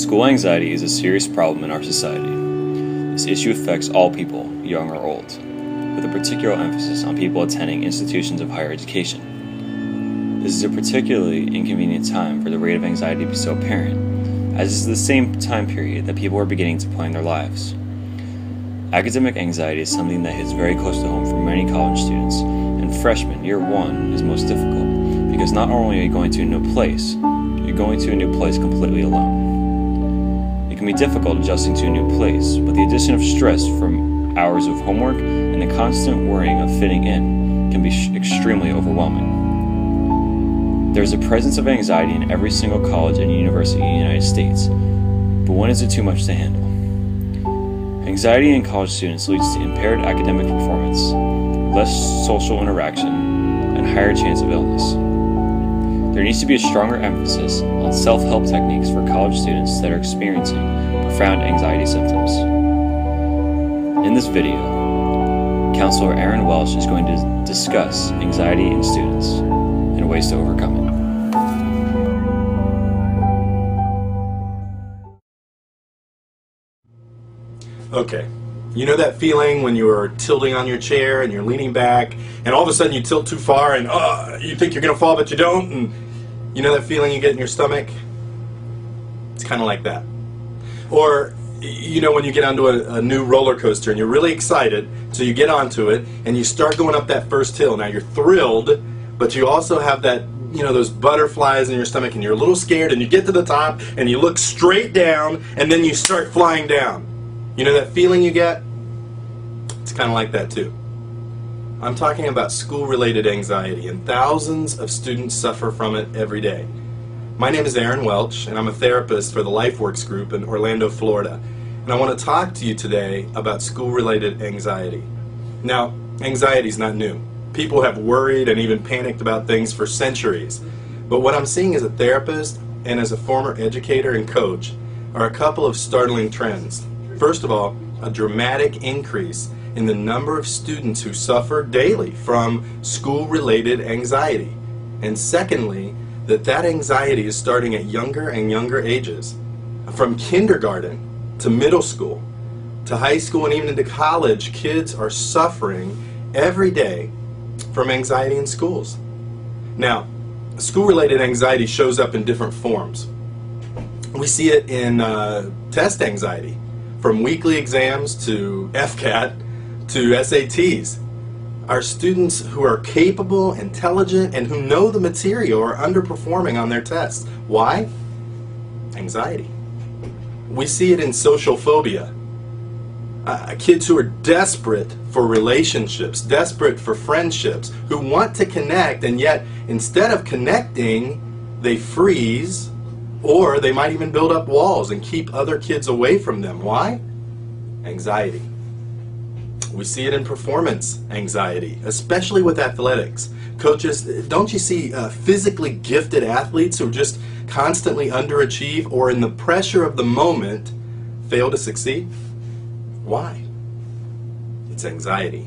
School anxiety is a serious problem in our society. This issue affects all people, young or old, with a particular emphasis on people attending institutions of higher education. This is a particularly inconvenient time for the rate of anxiety to be so apparent, as this is the same time period that people are beginning to plan their lives. Academic anxiety is something that hits very close to home for many college students, and freshman year one is most difficult, because not only are you going to a new place, you're going to a new place completely alone. It can be difficult adjusting to a new place, but the addition of stress from hours of homework and the constant worrying of fitting in can be extremely overwhelming. There is a presence of anxiety in every single college and university in the United States, but when is it too much to handle? Anxiety in college students leads to impaired academic performance, less social interaction, and higher chance of illness. There needs to be a stronger emphasis on self-help techniques for college students that are experiencing profound anxiety symptoms. In this video, Counselor Aaron Welch is going to discuss anxiety in students and ways to overcome it. Okay, you know that feeling when you're tilting on your chair and you're leaning back and all of a sudden you tilt too far and you think you're going to fall but you don't, and you know that feeling you get in your stomach? It's kind of like that. Or, you know, when you get onto a new roller coaster and you're really excited, so you get onto it and you start going up that first hill. Now you're thrilled, but you also have that, you know, those butterflies in your stomach and you're a little scared, and you get to the top and you look straight down and then you start flying down. You know that feeling you get? It's kind of like that too. I'm talking about school-related anxiety, and thousands of students suffer from it every day. My name is Aaron Welch, and I'm a therapist for the LifeWorks group in Orlando, Florida. And I want to talk to you today about school-related anxiety. Now, anxiety is not new. People have worried and even panicked about things for centuries. But what I'm seeing as a therapist and as a former educator and coach are a couple of startling trends. First of all, a dramatic increase in the number of students who suffer daily from school-related anxiety. And secondly, that anxiety is starting at younger and younger ages. From kindergarten to middle school to high school and even into college, kids are suffering every day from anxiety in schools. Now, school-related anxiety shows up in different forms. We see it in test anxiety, from weekly exams to FCAT to SATs. Our students who are capable, intelligent, and who know the material are underperforming on their tests. Why? Anxiety. We see it in social phobia. Kids who are desperate for relationships, desperate for friendships, who want to connect, and yet instead of connecting, they freeze, or they might even build up walls and keep other kids away from them. Why? Anxiety. We see it in performance anxiety, especially with athletics. Coaches, don't you see physically gifted athletes who just constantly underachieve, or in the pressure of the moment fail to succeed? Why? It's anxiety.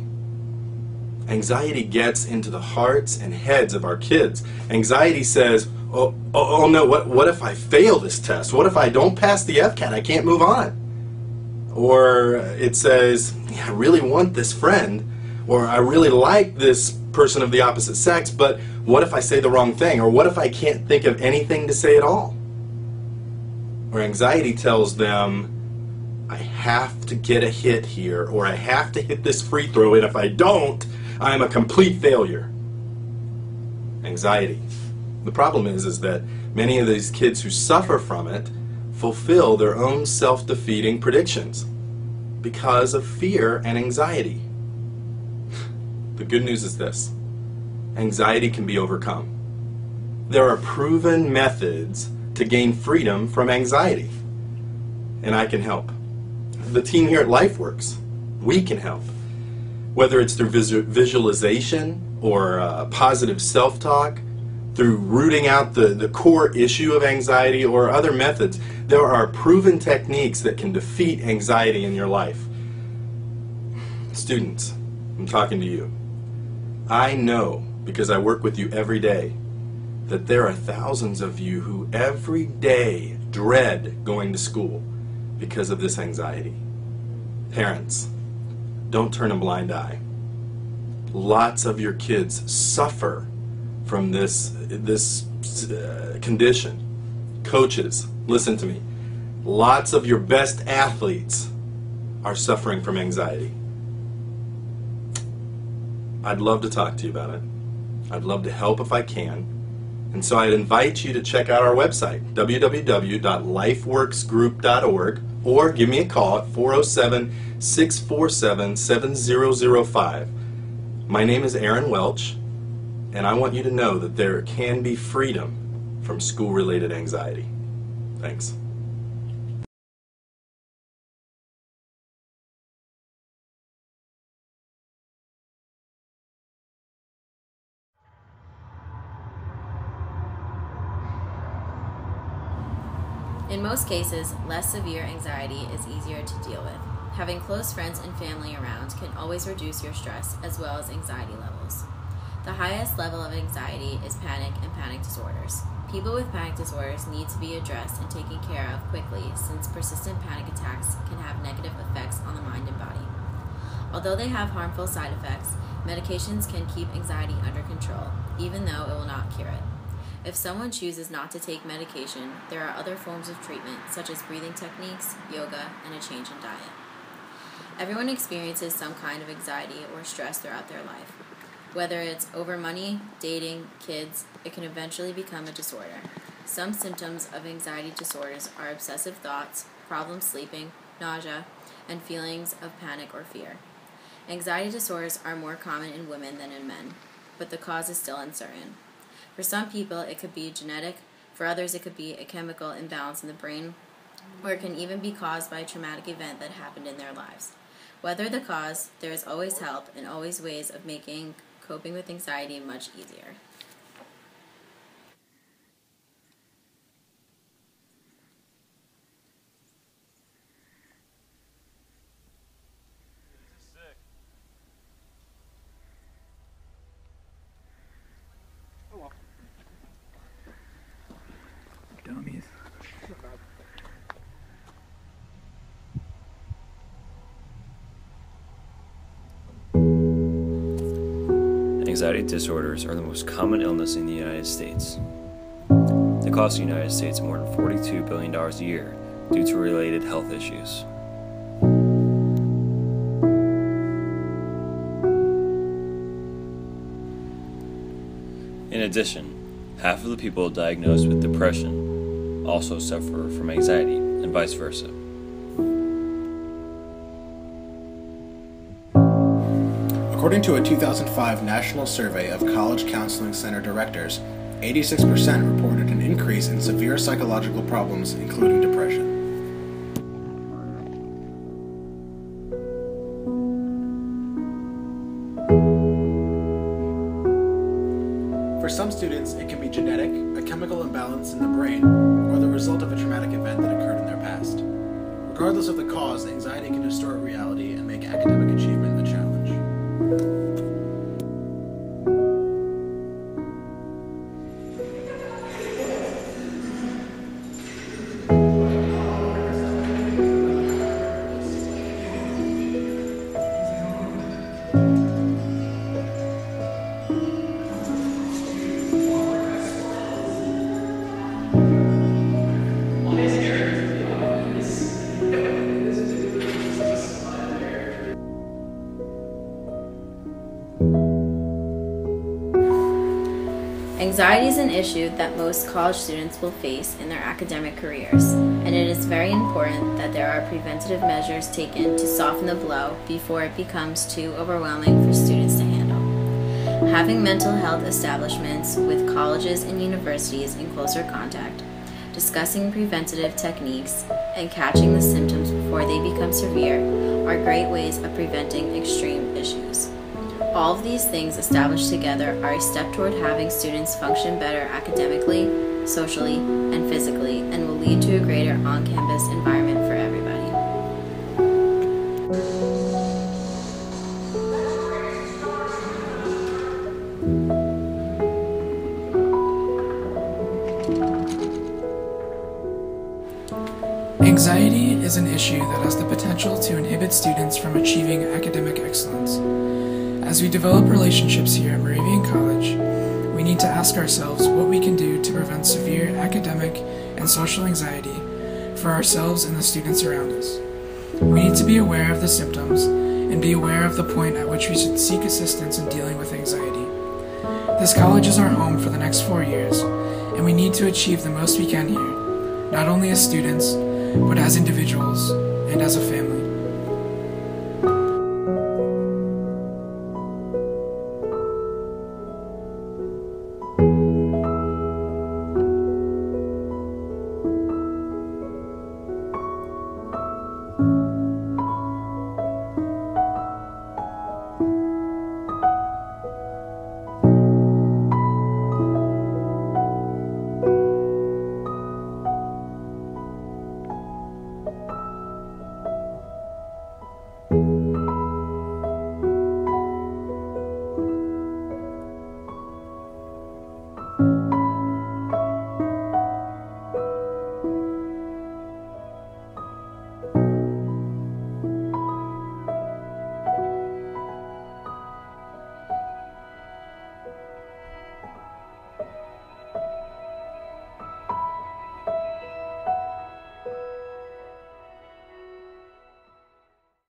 Anxiety gets into the hearts and heads of our kids. Anxiety says, oh no, what if I fail this test? What if I don't pass the FCAT? I can't move on. Or it says, yeah, I really want this friend, or I really like this person of the opposite sex, but what if I say the wrong thing? Or what if I can't think of anything to say at all? Or anxiety tells them, I have to get a hit here, or I have to hit this free throw, and if I don't, I'm a complete failure. Anxiety. The problem is that many of these kids who suffer from it fulfill their own self-defeating predictions because of fear and anxiety. The good news is this: anxiety can be overcome. There are proven methods to gain freedom from anxiety, and I can help. The team here at LifeWorks, we can help. Whether it's through visualization or positive self-talk, through rooting out the core issue of anxiety, or other methods, there are proven techniques that can defeat anxiety in your life. Students, I'm talking to you. I know, because I work with you every day, that there are thousands of you who every day dread going to school because of this anxiety. Parents, don't turn a blind eye. Lots of your kids suffer from this condition. Coaches, listen to me. Lots of your best athletes are suffering from anxiety. I'd love to talk to you about it. I'd love to help if I can. And so I'd invite you to check out our website, www.lifeworksgroup.org, or give me a call at 407-647-7005. My name is Aaron Welch, and I want you to know that there can be freedom from school-related anxiety. Thanks. In most cases, less severe anxiety is easier to deal with. Having close friends and family around can always reduce your stress as well as anxiety levels. The highest level of anxiety is panic and panic disorders. People with panic disorders need to be addressed and taken care of quickly, since persistent panic attacks can have negative effects on the mind and body. Although they have harmful side effects, medications can keep anxiety under control, even though it will not cure it. If someone chooses not to take medication, there are other forms of treatment, such as breathing techniques, yoga, and a change in diet. Everyone experiences some kind of anxiety or stress throughout their life. Whether it's over money, dating, kids, it can eventually become a disorder. Some symptoms of anxiety disorders are obsessive thoughts, problem sleeping, nausea, and feelings of panic or fear. Anxiety disorders are more common in women than in men, but the cause is still uncertain. For some people, it could be genetic. For others, it could be a chemical imbalance in the brain, or it can even be caused by a traumatic event that happened in their lives. Whether the cause, there is always help and always ways of making coping with anxiety much easier. Dummies. Anxiety disorders are the most common illness in the United States. They cost the United States more than $42 billion a year due to related health issues. In addition, half of the people diagnosed with depression also suffer from anxiety, and vice versa. According to a 2005 national survey of college counseling center directors, 86% reported an increase in severe psychological problems, including depression. For some students, it can be genetic, a chemical imbalance in the brain, or the result of a traumatic event that occurred in their past. Regardless of the cause, anxiety can distort reality and make academic achievement a challenge. Anxiety is an issue that most college students will face in their academic careers, and it is very important that there are preventative measures taken to soften the blow before it becomes too overwhelming for students to handle. Having mental health establishments with colleges and universities in closer contact, discussing preventative techniques, and catching the symptoms before they become severe are great ways of preventing extreme issues. All of these things established together are a step toward having students function better academically, socially, and physically, and will lead to a greater on-campus environment for everybody. Anxiety is an issue that has the potential to inhibit students from achieving academic excellence. As we develop relationships here at Moravian College, we need to ask ourselves what we can do to prevent severe academic and social anxiety for ourselves and the students around us. We need to be aware of the symptoms and be aware of the point at which we should seek assistance in dealing with anxiety. This college is our home for the next 4 years, and we need to achieve the most we can here, not only as students, but as individuals and as a family.